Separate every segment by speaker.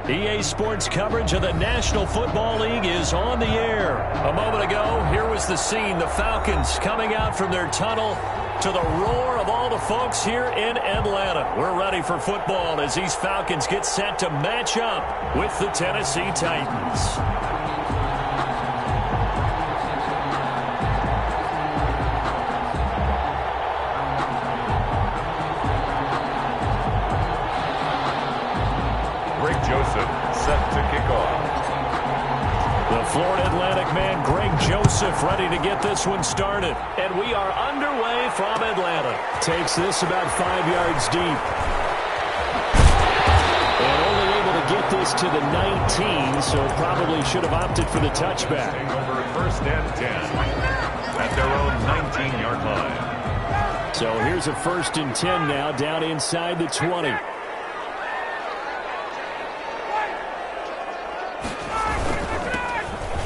Speaker 1: EA Sports coverage of the National Football League is on the air. A moment ago, here was the scene. The Falcons coming out from their tunnel to the roar of all the folks here in Atlanta. We're ready for football as these Falcons get set to match up with the Tennessee Titans.
Speaker 2: Set to kick off.
Speaker 1: The Florida Atlantic man, Greg Joseph, ready to get this one started. And we are underway from Atlanta. Takes this about 5 yards deep. And only able to get this to the 19, so probably should have opted for the touchback.
Speaker 2: Over 1st and 10 at their own 19-yard line.
Speaker 1: So here's a 1st and 10 now, down inside the 20.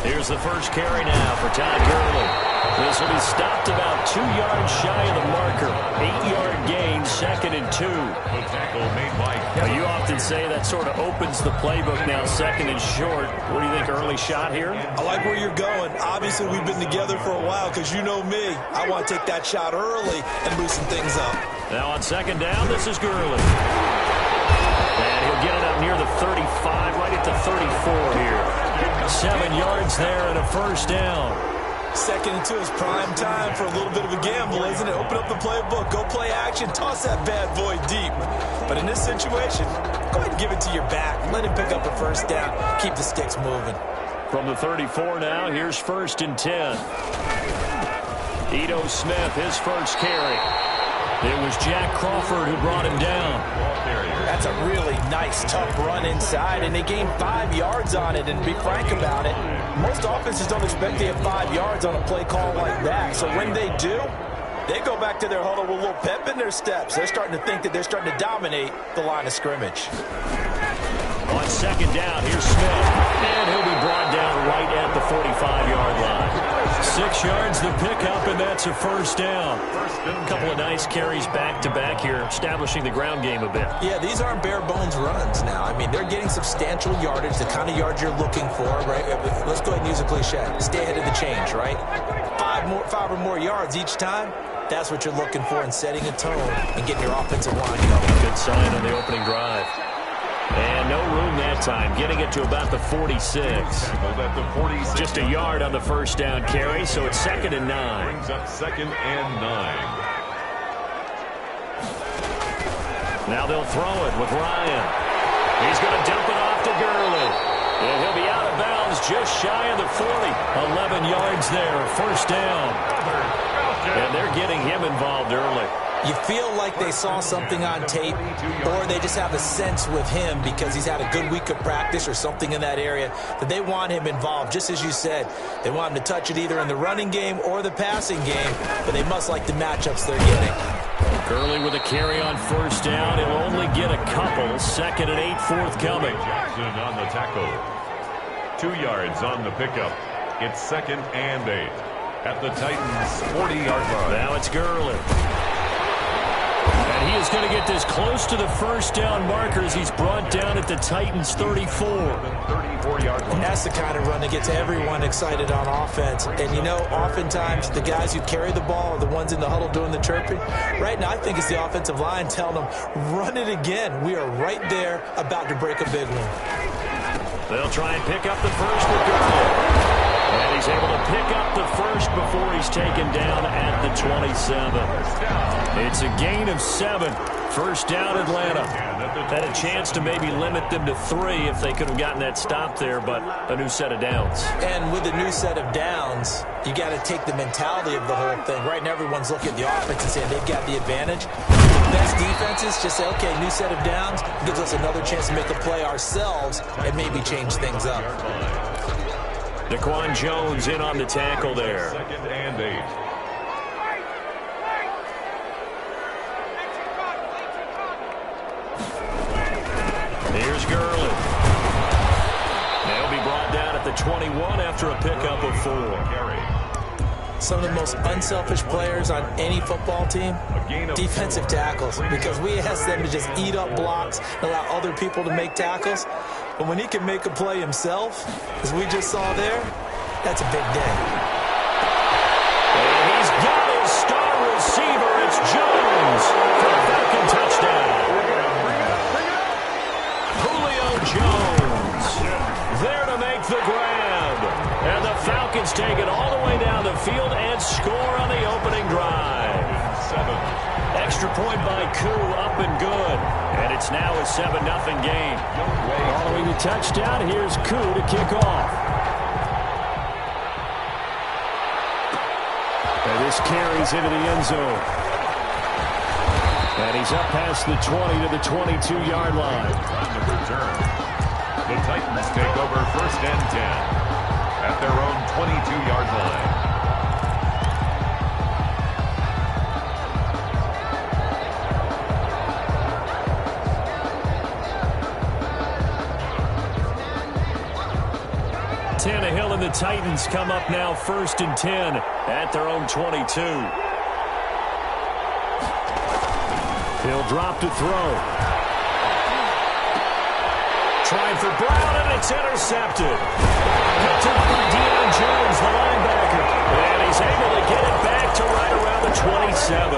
Speaker 1: Here's the first carry now for Todd Gurley. This will be stopped about 2 yards shy of the marker. 8-yard gain, 2nd and 2.
Speaker 2: The tackle made by
Speaker 1: Kevin. You often say that sort of opens the playbook now, 2nd and short. What do you think, early shot here?
Speaker 3: I like where you're going. Obviously, we've been together for a while because you know me. I want to take that shot early and loosen things up.
Speaker 1: Now on 2nd down, this is Gurley. And he'll get it up near the 35, right at the 34 here. 7 yards there and a 1st down.
Speaker 3: 2nd and 2 is prime time for a little bit of a gamble, isn't it? Open up the playbook, go play action, toss that bad boy deep. But in this situation, go ahead and give it to your back. Let him pick up a 1st down. Keep the sticks moving.
Speaker 1: From the 34 now, here's 1st and 10. Ito Smith, his first carry. It was Jack Crawford who brought him down.
Speaker 3: That's a really nice, tough run inside, and they gained 5 yards on it. And to be frank about it, most offenses don't expect to have 5 yards on a play call like that. So when they do, they go back to their huddle with a little pep in their steps. They're starting to think that they're starting to dominate the line of scrimmage.
Speaker 1: On 2nd down, here's Smith. And he'll be brought down right at the 45-yard line. 6 yards the pickup, and that's a 1st down. A couple of nice carries back-to-back here, establishing the ground game a bit.
Speaker 3: Yeah, these aren't bare-bones runs now. I mean, they're getting substantial yardage, the kind of yards you're looking for, right? Let's go ahead and use a cliche. Stay ahead of the change, right? 5 or more yards each time. That's what you're looking for in setting a tone and getting your offensive line going.
Speaker 1: Good sign on the opening drive. And no room that time, getting it to about the 46. Just a yard on the 1st down carry, so it's 2nd and 9.
Speaker 2: Brings up 2nd and 9.
Speaker 1: Now they'll throw it with Ryan. He's going to dump it off to Gurley. And he'll be out of bounds just shy of the 40. 11 yards there, 1st down. And they're getting him involved early.
Speaker 3: You feel like they saw something on tape, or they just have a sense with him because he's had a good week of practice or something in that area that they want him involved. Just as you said, they want him to touch it either in the running game or the passing game, but they must like the matchups they're getting.
Speaker 1: Gurley with a carry on 1st down. He'll only get a couple. 2nd and 8 forthcoming.
Speaker 2: Jackson on the tackle. 2 yards on the pickup. It's 2nd and 8 at the Titans' 40-yard line.
Speaker 1: Now it's Gurley. And he is going to get this close to the 1st down marker as he's brought down at the Titans' 34.
Speaker 2: 34-yard line.
Speaker 3: That's the kind of run that gets everyone excited on offense. And, you know, oftentimes the guys who carry the ball are the ones in the huddle doing the chirping. Right now, I think it's the offensive line telling them, run it again. We are right there about to break a big one.
Speaker 1: They'll try and pick up the first with Gurley. And he's able to pick up the first before he's taken down at the 27. It's a gain of 7. 1st down, Atlanta. Had a chance to maybe limit them to 3 if they could have gotten that stop there, but a new set of downs.
Speaker 3: And with a new set of downs, you got to take the mentality of the whole thing. Right now, everyone's looking at the offense and saying they've got the advantage. Best defenses just say, okay, new set of downs gives us another chance to make a play ourselves and maybe change things up.
Speaker 1: Daquan Jones in on the tackle there.
Speaker 2: 2nd and 8.
Speaker 1: Here's Gurley. They'll be brought down at the 21 after a pickup of 4.
Speaker 3: Some of the most unselfish players on any football team, defensive tackles, because we ask them to just eat up blocks and allow other people to make tackles. But when he can make a play himself, as we just saw there, that's a big day.
Speaker 1: And he's got his star receiver. It's Jones for a Falcon touchdown. Julio Jones there to make the grab. And the Falcons take it all the way down the field and score on the opening drive. Extra point by Koo, up and good. And it's now a 7-0 game. Following the touchdown, here's Koo to kick off. And this carries into the end zone. And he's up past the 20 to the 22-yard line.
Speaker 2: On the return, the Titans take over 1st and 10 at their own 22-yard line.
Speaker 1: Tannehill and the Titans come up now 1st and 10 at their own 22. He'll drop to throw. Trying for Brown, and it's intercepted. Picked up by Deion Jones, the linebacker. And he's able to get it back to right around the 27.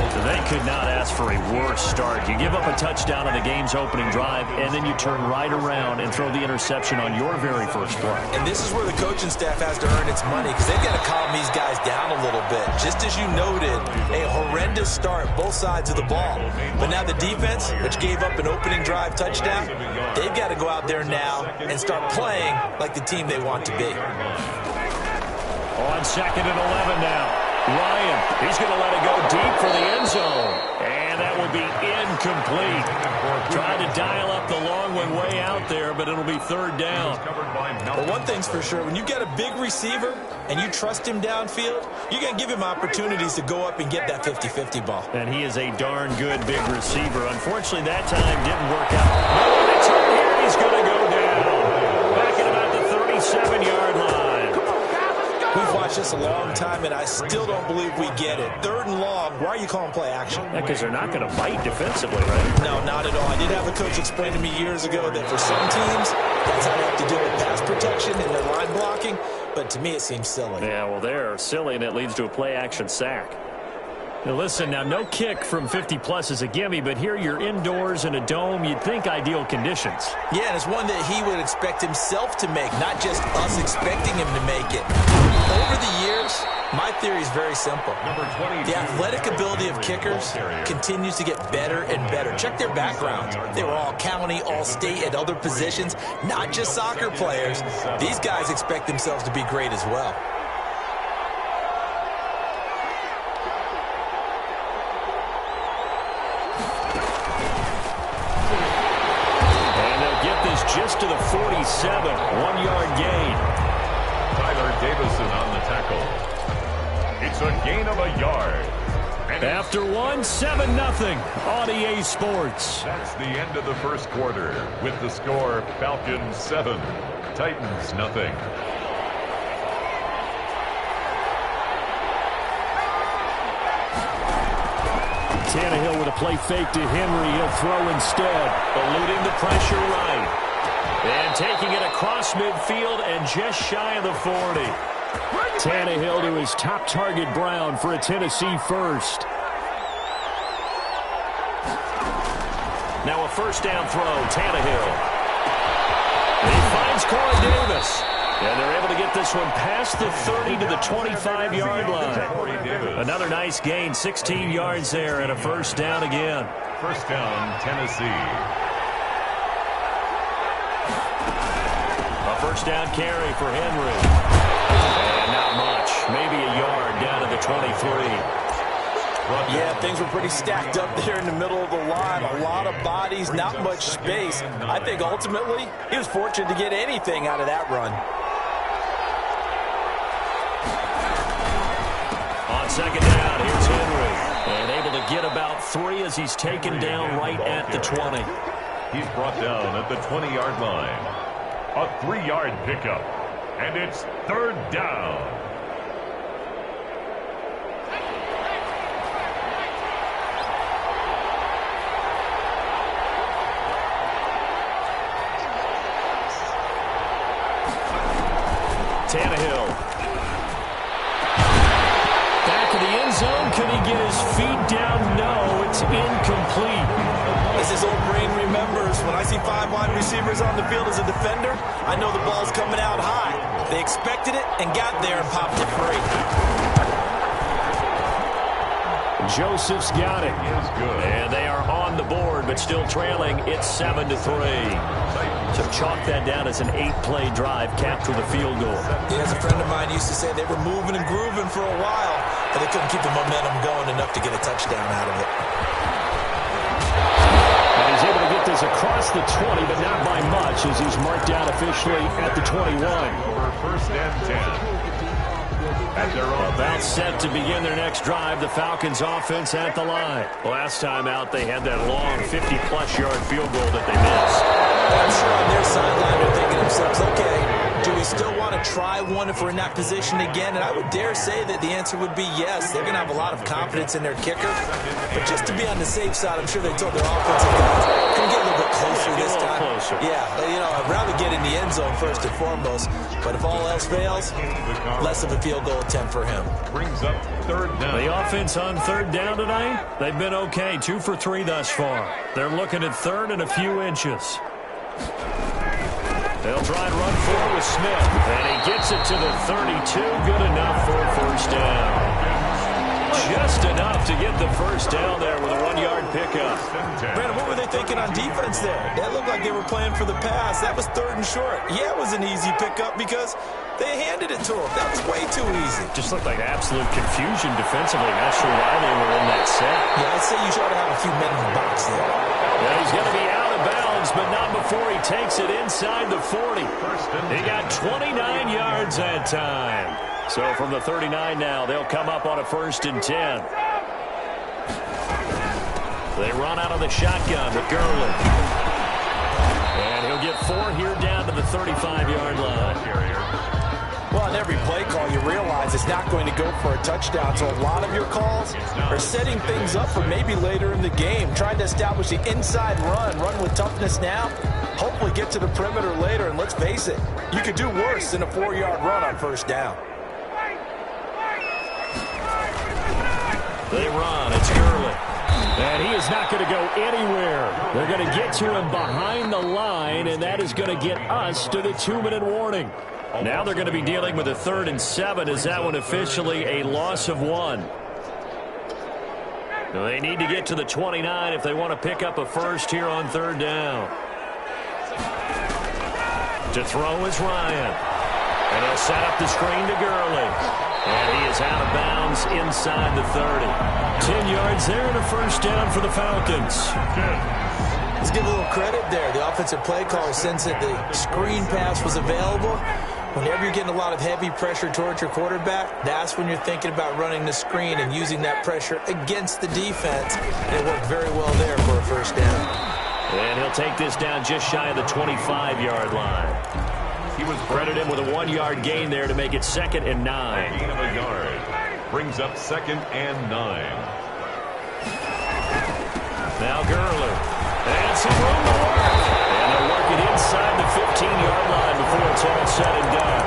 Speaker 1: So they could not ask for a worse start. You give up a touchdown on the game's opening drive, and then you turn right around and throw the interception on your very first play.
Speaker 3: And this is where the coaching staff has to earn its money, because they've got to calm these guys down a little bit. Just as you noted, a horrendous start, both sides of the ball. But now the defense, which gave up an opening drive touchdown, they've got to go out there now and start playing like the team they want to be.
Speaker 1: On 2nd and 11 now. Ryan, he's going to let it go deep for the end zone. And that will be incomplete. Trying to dial up the long one way out there, but it'll be 3rd down.
Speaker 3: Well, one thing's for sure. When you've got a big receiver and you trust him downfield, you're going to give him opportunities to go up and get that 50-50 ball.
Speaker 1: And he is a darn good big receiver. Unfortunately, that time didn't work out. No, it's here. He's going to go down. Back at about the 37-yard line.
Speaker 3: We've watched this a long time, and I still don't believe we get it. 3rd and long, why are you calling play action?
Speaker 1: Yeah, because they're not going to bite defensively, right?
Speaker 3: No, not at all. I did have a coach explain to me years ago that for some teams, that's how they have to deal with pass protection and their line blocking. But to me, it seems silly.
Speaker 1: Yeah, well, they're silly, and it leads to a play-action sack. Now, listen, now, no kick from 50-plus is a gimme, but here you're indoors in a dome. You'd think ideal conditions.
Speaker 3: Yeah, and it's one that he would expect himself to make, not just us expecting him to make it. Over the years, my theory is very simple. The athletic ability of kickers continues to get better and better. Check their backgrounds. They were all county, all state, at other positions, not just soccer players. These guys expect themselves to be great as well.
Speaker 1: Just to the 47, 1-yard gain.
Speaker 2: Tyler Davison on the tackle. It's a gain of a yard. And
Speaker 1: after 7-0 on EA Sports.
Speaker 2: That's the end of the first quarter with the score Falcons 7, Titans 0.
Speaker 1: Tannehill with a play fake to Henry. He'll throw instead, eluding the pressure right. And taking it across midfield and just shy of the 40. Tannehill to his top target, Brown, for a Tennessee first. Now a 1st down throw, Tannehill. And he finds Corey Davis. And they're able to get this one past the 30 to the 25-yard line. Another nice gain, 16 yards there, and a 1st down again.
Speaker 2: 1st down, Tennessee.
Speaker 1: A 1st down carry for Henry. And not much. Maybe a yard down to the 23.
Speaker 3: Yeah, things were pretty stacked up there in the middle of the line. A lot of bodies, not much space. I think ultimately he was fortunate to get anything out of that run.
Speaker 1: On 2nd down, here's Henry. And able to get about 3 as he's taken down right at the 20.
Speaker 2: He's brought down at the 20-yard line. A 3-yard pickup. And it's 3rd down.
Speaker 1: Tannehill. Back of the end zone. Can he get his feet down? No, it's incomplete.
Speaker 3: As his old brain remembers, when I see 5 wide receivers on the field as a defender, I know the ball's coming out high. They expected it and got there and popped it free.
Speaker 1: Joseph's got it. And they are on the board, but still trailing. It's 7-3. So chalk that down as an 8-play drive, capture the field goal.
Speaker 3: Yeah, as a friend of mine used to say, they were moving and grooving for a while, but they couldn't keep the momentum going enough to get a touchdown out of it.
Speaker 1: And he's able to get this across the 20, but not by much, as he's marked down officially at the 21.
Speaker 2: First and 10.
Speaker 1: About set to begin their next drive. The Falcons offense at the line. Last time out, they had that long 50-plus yard field goal that they missed.
Speaker 3: I'm sure on their sideline they're thinking to themselves, okay, do we still want to try one if we're in that position again? And I would dare say that the answer would be yes. They're going to have a lot of confidence in their kicker. But just to be on the safe side, I'm sure they told their offensive guys, can we get a little bit closer this time?
Speaker 1: Closer.
Speaker 3: Yeah, you know, I'd rather get in the end zone first and foremost. But if all else fails, less of a field goal attempt for him.
Speaker 2: Brings up third down.
Speaker 1: The offense on third down tonight, they've been okay. 2 for 3 thus far. They're looking at third and a few inches. They'll try and run forward with Smith. And he gets it to the 32. Good enough for a first down. Just enough to get the first down there with a 1-yard pickup.
Speaker 3: Brandon, what were they thinking on defense there? That looked like they were playing for the pass. That was third and short. Yeah, it was an easy pickup because they handed it to him. That was way too easy.
Speaker 1: Just looked like absolute confusion defensively. Not sure why they were in that set.
Speaker 3: Yeah, I'd say you try to have a few men in the box there.
Speaker 1: Yeah, he's going to be out of bounds, but not before he takes it inside the 40. He got 29 yards that time. So from the 39 now, they'll come up on a 1st and 10. They run out of the shotgun with Gurley. And he'll get 4 here down to the 35-yard line.
Speaker 3: Well, on every play call, you realize it's not going to go for a touchdown. So a lot of your calls are setting things up for maybe later in the game, trying to establish the inside run with toughness now, hopefully get to the perimeter later. And let's face it, you could do worse than a 4-yard run on first down.
Speaker 1: They run. It's Gurley. And he is not going to go anywhere. They're going to get to him behind the line, and that is going to get us to the 2-minute warning. Now they're going to be dealing with a 3rd and 7. Is that one officially a loss of 1? They need to get to the 29 if they want to pick up a first here on 3rd down. To throw is Ryan. And he'll set up the screen to Gurley. And he is out of bounds inside the 30. 10 yards there and a first down for the Falcons.
Speaker 3: Let's give a little credit there. The offensive play caller sensed that the screen pass was available. Whenever you're getting a lot of heavy pressure towards your quarterback, that's when you're thinking about running the screen and using that pressure against the defense. And it worked very well there for a first down.
Speaker 1: And he'll take this down just shy of the 25-yard line. He was credited with a 1-yard gain there to make it 2nd and 9.
Speaker 2: Gain of a yard. Brings up 2nd and 9.
Speaker 1: Now Gurley. And some room to work. And they'll work it inside the 15-yard line before it's all said and done.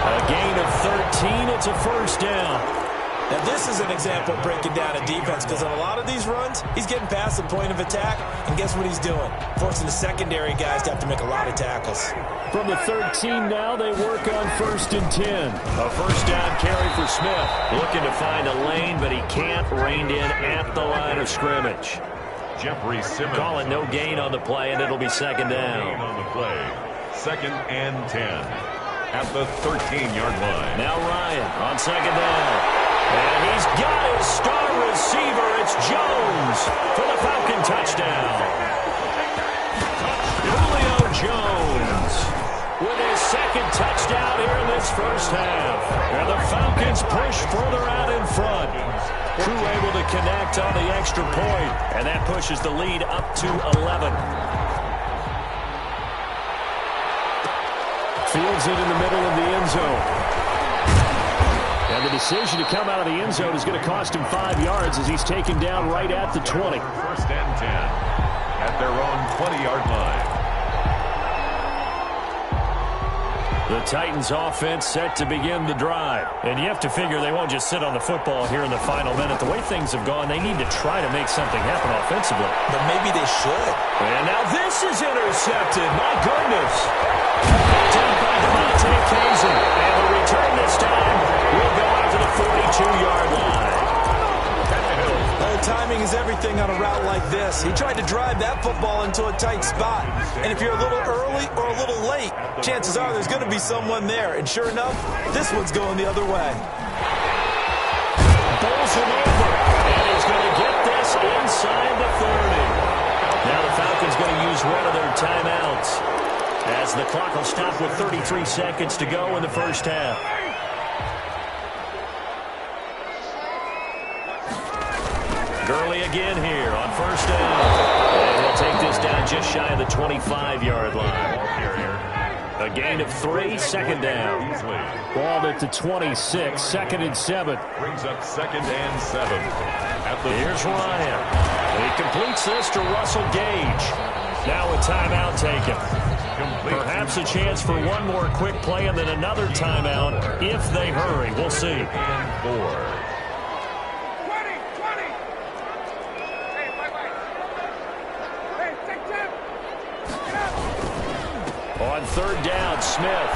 Speaker 1: A gain of 13. It's a first down.
Speaker 3: Now, this is an example of breaking down a defense because on a lot of these runs, he's getting past the point of attack, and guess what he's doing? Forcing the secondary guys to have to make a lot of tackles.
Speaker 1: From the 13 now, they work on 1st and 10. A first down carry for Smith. Looking to find a lane, but he can't. Reined in at the line of scrimmage.
Speaker 2: Jeffrey Simmons.
Speaker 1: Calling no gain on the play, and it'll be 2nd down.
Speaker 2: On the play. 2nd and 10. At the 13-yard line.
Speaker 1: Now Ryan on 2nd down. And he's got his star receiver. It's Jones for the Falcon touchdown. Julio Jones with his 2nd touchdown here in this first half. And the Falcons push further out in front. Crew able to connect on the extra point. And that pushes the lead up to 11. Fields it in the middle of the end zone. And the decision to come out of the end zone is going to cost him 5 yards as he's taken down right at the 20.
Speaker 2: 1st and 10 at their own 20-yard line.
Speaker 1: The Titans offense set to begin the drive. And you have to figure they won't just sit on the football here in the final minute. The way things have gone, they need to try to make something happen offensively.
Speaker 3: But maybe they should.
Speaker 1: And now this is intercepted. My goodness. Tapped by Devontae Kazee. And the return this time will go out to the 42-yard line.
Speaker 3: Timing is everything on a route like this. He tried to drive that football into a tight spot. And if you're a little early or a little late, chances are there's going to be someone there. And sure enough, this one's going the other way.
Speaker 1: Bowls him over. And he's going to get this inside the 30. Now the Falcons going to use one of their timeouts, as the clock will stop with 33 seconds to go in the first half. Gurley again here on first down. And we'll take this down just shy of the 25-yard line. A gain of 3, second down. Ball at the 26, second and 7.
Speaker 2: Brings up second and 7.
Speaker 1: Here's Ryan. He completes this to Russell Gage. Now a timeout taken. Perhaps a chance for one more quick play and then another timeout if they hurry. We'll see.
Speaker 2: And 4.
Speaker 1: On third down, Smith.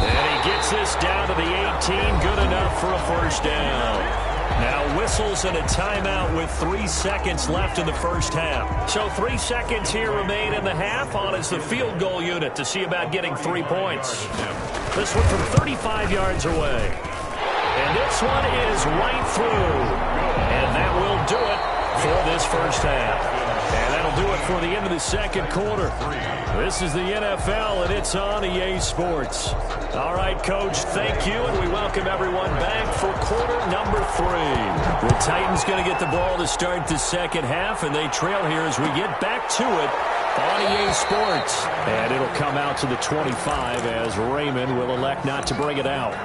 Speaker 1: And he gets this down to the 18. Good enough for a first down. Now whistles and a timeout with 3 seconds left in the first half. So 3 seconds here remain in the half. On is the field goal unit to see about getting 3 points. This one from 35 yards away. And this one is right through. And that will do it for this first half. And that'll do it for the end of the second quarter. This is the NFL, and it's on EA Sports. All right, Coach, thank you, and we welcome everyone back for quarter number 3. The Titans going to get the ball to start the second half, and they trail here as we get back to it on EA Sports. And it'll come out to the 25 as Raymond will elect not to bring it out.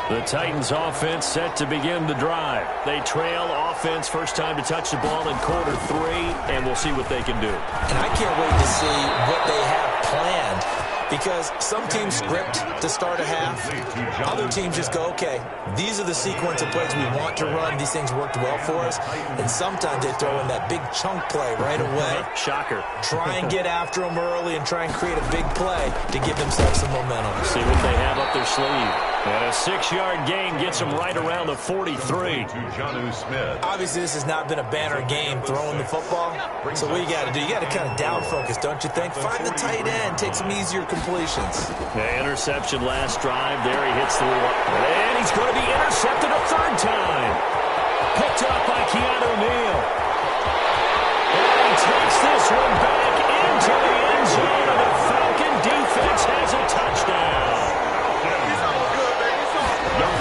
Speaker 1: The Titans offense set to begin the drive. They trail offense, first time to touch the ball in quarter 3, and we'll see what they can do.
Speaker 3: And I can't wait to see what they have planned, because some teams script to start a half. Other teams just go, okay, these are the sequence of plays we want to run. These things worked well for us. And sometimes they throw in that big chunk play right away.
Speaker 1: Shocker.
Speaker 3: Try and get after them early and try and create a big play to give themselves some momentum.
Speaker 1: See what they have up their sleeve. And a 6-yard gain gets them right around the 43.
Speaker 2: To Jonnu Smith.
Speaker 3: Obviously, this has not been a banner game throwing the football. So what you got to do, you got to kind of down focus, don't you think? Find the tight end, take some easier completions.
Speaker 1: The interception last drive. There he hits the wall. And he's going to be intercepted a third time. Picked up by Keanu Neal. And he takes this one back into the end zone, and the Falcon defense has a touchdown.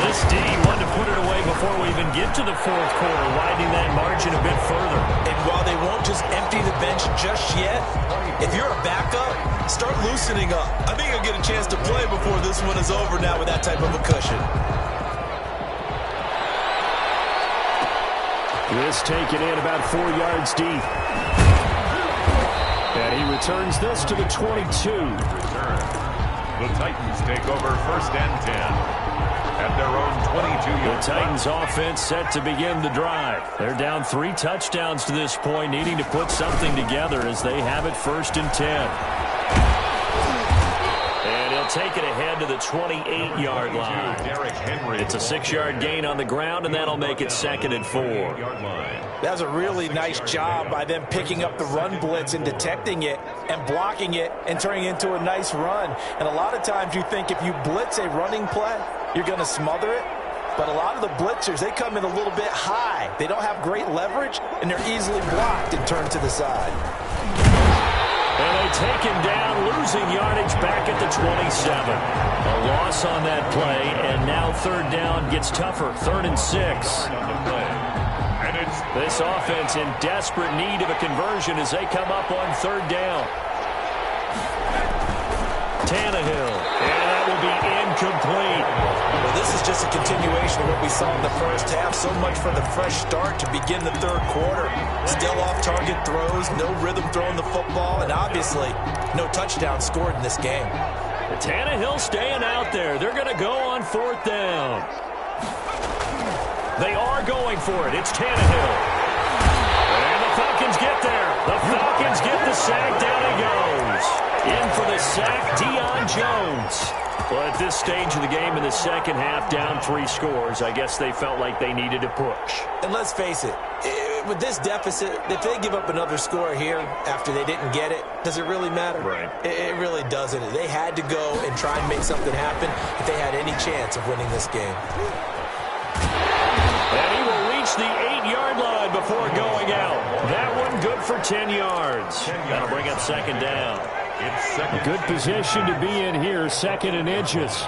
Speaker 1: This D wanted to put it away before we even get to the fourth quarter, widening that margin a bit further.
Speaker 3: And while they won't just empty the bench just yet, if you're a backup, start loosening up. I think you'll get a chance to play before this one is over now with that type of a cushion.
Speaker 1: This taken in about 4 yards deep. And he returns this to the 22.
Speaker 2: The Titans take over first and 10. At their own 22-yard.
Speaker 1: The Titans offense set to begin the drive. They're down 3 touchdowns to this point, needing to put something together as they have it first and 10. And he'll take it ahead to the 28-yard line.
Speaker 2: Derrick Henry.
Speaker 1: It's a 6-yard gain on the ground, and that'll make it second and 4.
Speaker 3: That was a really nice job by them picking up the run blitz and detecting it and blocking it and turning it into a nice run. And a lot of times you think if you blitz a running play, you're going to smother it. But a lot of the blitzers, they come in a little bit high. They don't have great leverage, and they're easily blocked and turned to the side.
Speaker 1: And they take him down, losing yardage back at the 27. A loss on that play, and now third down gets tougher. 3rd and 6. This offense in desperate need of a conversion as they come up on third down. Tannehill, and that will be incomplete.
Speaker 3: Well, this is just a continuation of what what we saw in the first half. So much for the fresh start to begin the third quarter. Still off-target throws, no rhythm throwing the football, and obviously no touchdown scored in this game.
Speaker 1: Tannehill staying out there. They're going to go on fourth down. They are going for it. It's Tannehill. And the Falcons get there. The Falcons get the sack. Down he goes. In for the sack, Deion Jones. Well, at this stage of the game in the second half, down 3 scores, I guess they felt like they needed to push.
Speaker 3: And let's face it, with this deficit, if they give up another score here after they didn't get it, does it really matter?
Speaker 1: Right.
Speaker 3: It really doesn't. They had to go and try and make something happen if they had any chance of winning this game.
Speaker 1: And he will reach the 8-yard line before going out. That one good for 10 yards. That'll bring up second down.
Speaker 2: It's second.
Speaker 1: Good position to be in here, second and inches.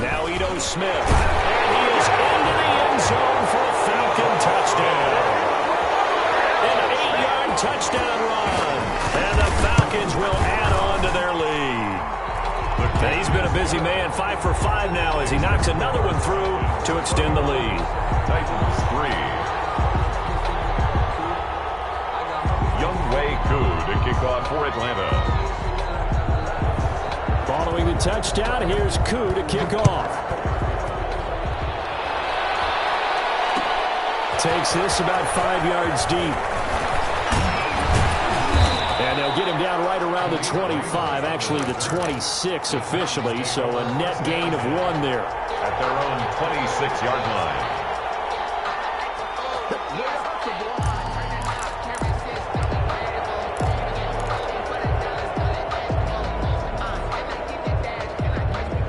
Speaker 1: Now Ito Smith. And he is into the end zone for a Falcon touchdown. An 8-yard touchdown run. And the Falcons will add on to their lead. And he's been a busy man, 5 for 5 now as he knocks another one through to extend the lead.
Speaker 2: Titans 3. Younghoe Koo to kick off for Atlanta.
Speaker 1: Following the touchdown, here's Koo to kick off. Takes this about 5 yards deep. And they'll get him down right around the 25, actually the 26 officially, so a net gain of 1 there.
Speaker 2: At their own 26-yard line.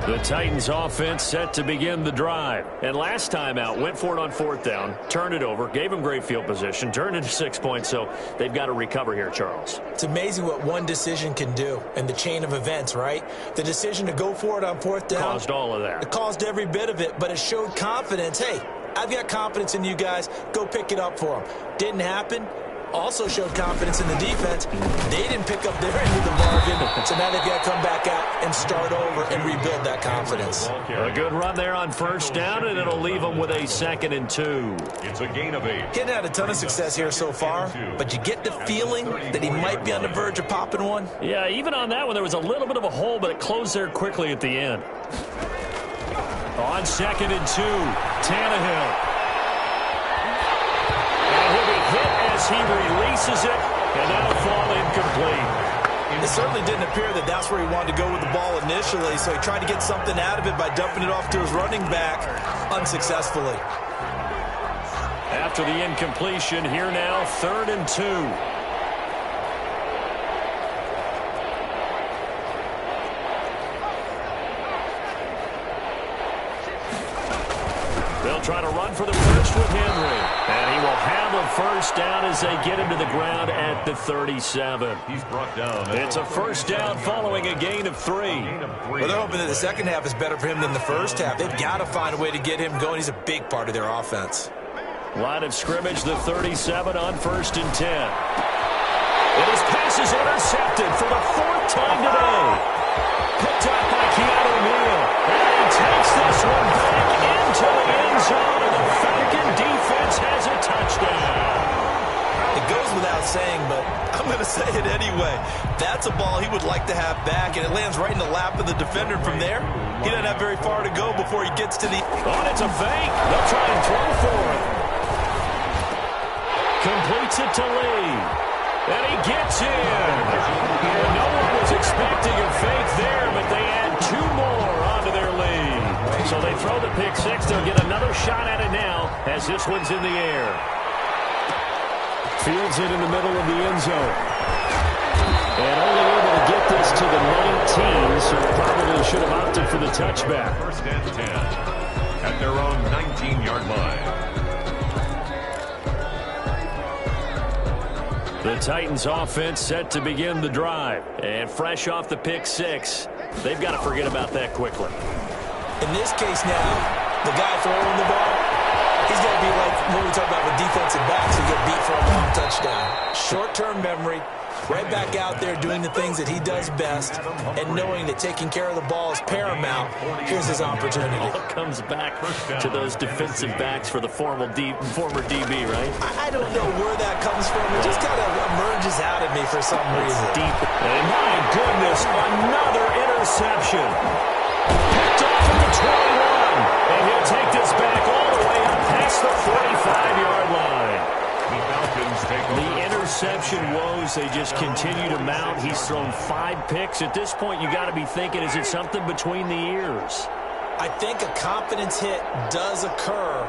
Speaker 1: The Titans offense set to begin the drive. And last time out, went for it on fourth down, turned it over, gave them great field position, turned into 6 points, so they've got to recover here, Charles.
Speaker 3: It's amazing what one decision can do in the chain of events, right? The decision to go for it on fourth down.
Speaker 1: Caused all of that.
Speaker 3: It caused every bit of it, but it showed confidence. Hey, I've got confidence in you guys. Go pick it up for them. Didn't happen. Also showed confidence in the defense. They didn't pick up their end of the bargain, so now they've got to come back out and start over and rebuild that confidence.
Speaker 1: A good run there on first down, and it'll leave them with a 2nd and 2.
Speaker 2: It's a gain of 8.
Speaker 3: Getting had a ton of success here so far, but you get the feeling that he might be on the verge of popping one.
Speaker 1: Yeah, even on that one, there was a little bit of a hole, but it closed there quickly at the end. On 2nd and 2, Tannehill. And he'll be hit as he releases it, and that'll fall incomplete.
Speaker 3: It certainly didn't appear that that's where he wanted to go with the ball initially, so he tried to get something out of it by dumping it off to his running back unsuccessfully.
Speaker 1: After the incompletion, here now, 3rd and 2. They'll try to run for the first with Henry. And he will have a first down as they get him to the ground at the 37.
Speaker 2: He's brought down.
Speaker 1: It's a first down following a gain of 3.
Speaker 3: Well, they're hoping that the second half is better for him than the first half. They've got to find a way to get him going. He's a big part of their offense.
Speaker 1: Line of scrimmage, the 37 on 1st and 10. And his pass is intercepted for the 4th time today. Picked up by Keanu Neal. And he takes this one back into the end zone. And the Falcon defense has a touchdown.
Speaker 3: It goes without saying, but I'm going to say it anyway. That's a ball he would like to have back, and it lands right in the lap of the defender. From there, he doesn't have very far to go before he gets to the...
Speaker 1: Oh, it's a fake. They'll try and throw for it. Completes it to Lee. And he gets in. And no one was expecting a fake there, but they add 2 more onto their lead. So they throw the pick 6. They'll get another shot at it now as this one's in the air. Fields it in the middle of the end zone. And only able to get this to the 19, so probably should have opted for the touchback.
Speaker 2: 1st and 10 at their own 19-yard line.
Speaker 1: The Titans offense set to begin the drive. And fresh off the pick 6, they've got to forget about that quickly.
Speaker 3: In this case now, the guy throwing the ball, he's going to be like when we talk about with defensive backs who get beat for a long touchdown. Short-term memory, right back out there doing the things that he does best and knowing that taking care of the ball is paramount. Here's his opportunity.
Speaker 1: All comes back to those defensive backs for the former DB, right?
Speaker 3: I don't know where that comes from. It just kind of emerges out of me for some reason.
Speaker 1: Deep. And my goodness, another interception. Picked off at the 21. And he'll take this back all the way up past the 45-yard line. The interception woes, they just continue to mount. He's thrown 5 picks. At this point, you got to be thinking, is it something between the ears?
Speaker 3: I think a confidence hit does occur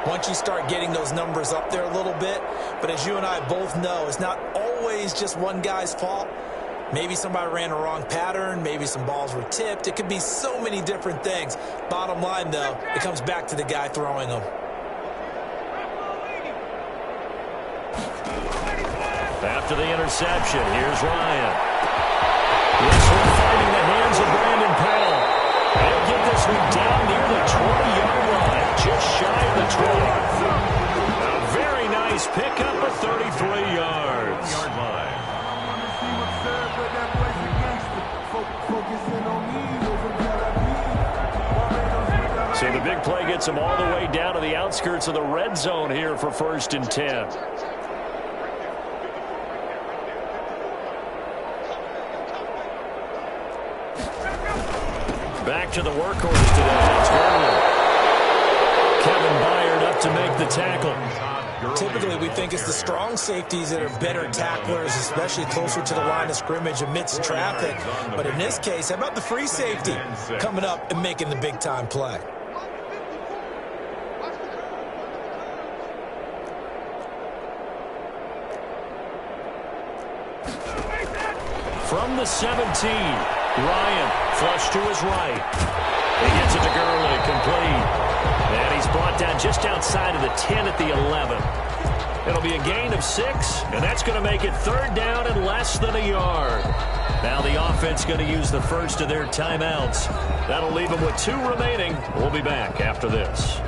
Speaker 3: once you start getting those numbers up there a little bit. But as you and I both know, it's not always just one guy's fault. Maybe somebody ran a wrong pattern. Maybe some balls were tipped. It could be so many different things. Bottom line, though, it comes back to the guy throwing them.
Speaker 1: After the interception, here's Ryan. This one finding the hands of Brandon Powell. They'll get this one down near the 20-yard line, just shy of the 20. A very nice pickup of 33 yards. So the big play gets them all the way down to the outskirts of the red zone here for 1st and 10. Back to the workhorse today. It's Gurley. Kevin Byard up to make the tackle.
Speaker 3: Typically, we think it's the strong safeties that are better tacklers, especially closer to the line of scrimmage amidst traffic. But in this case, how about the free safety coming up and making the big-time play?
Speaker 1: From the 17, Ryan flush to his right. He gets it to Gurley, complete. And he's brought down just outside of the 10 at the 11. It'll be a gain of 6, and that's going to make it 3rd down and less than a yard. Now the offense going to use the first of their timeouts. That'll leave them with 2 remaining. We'll be back after this.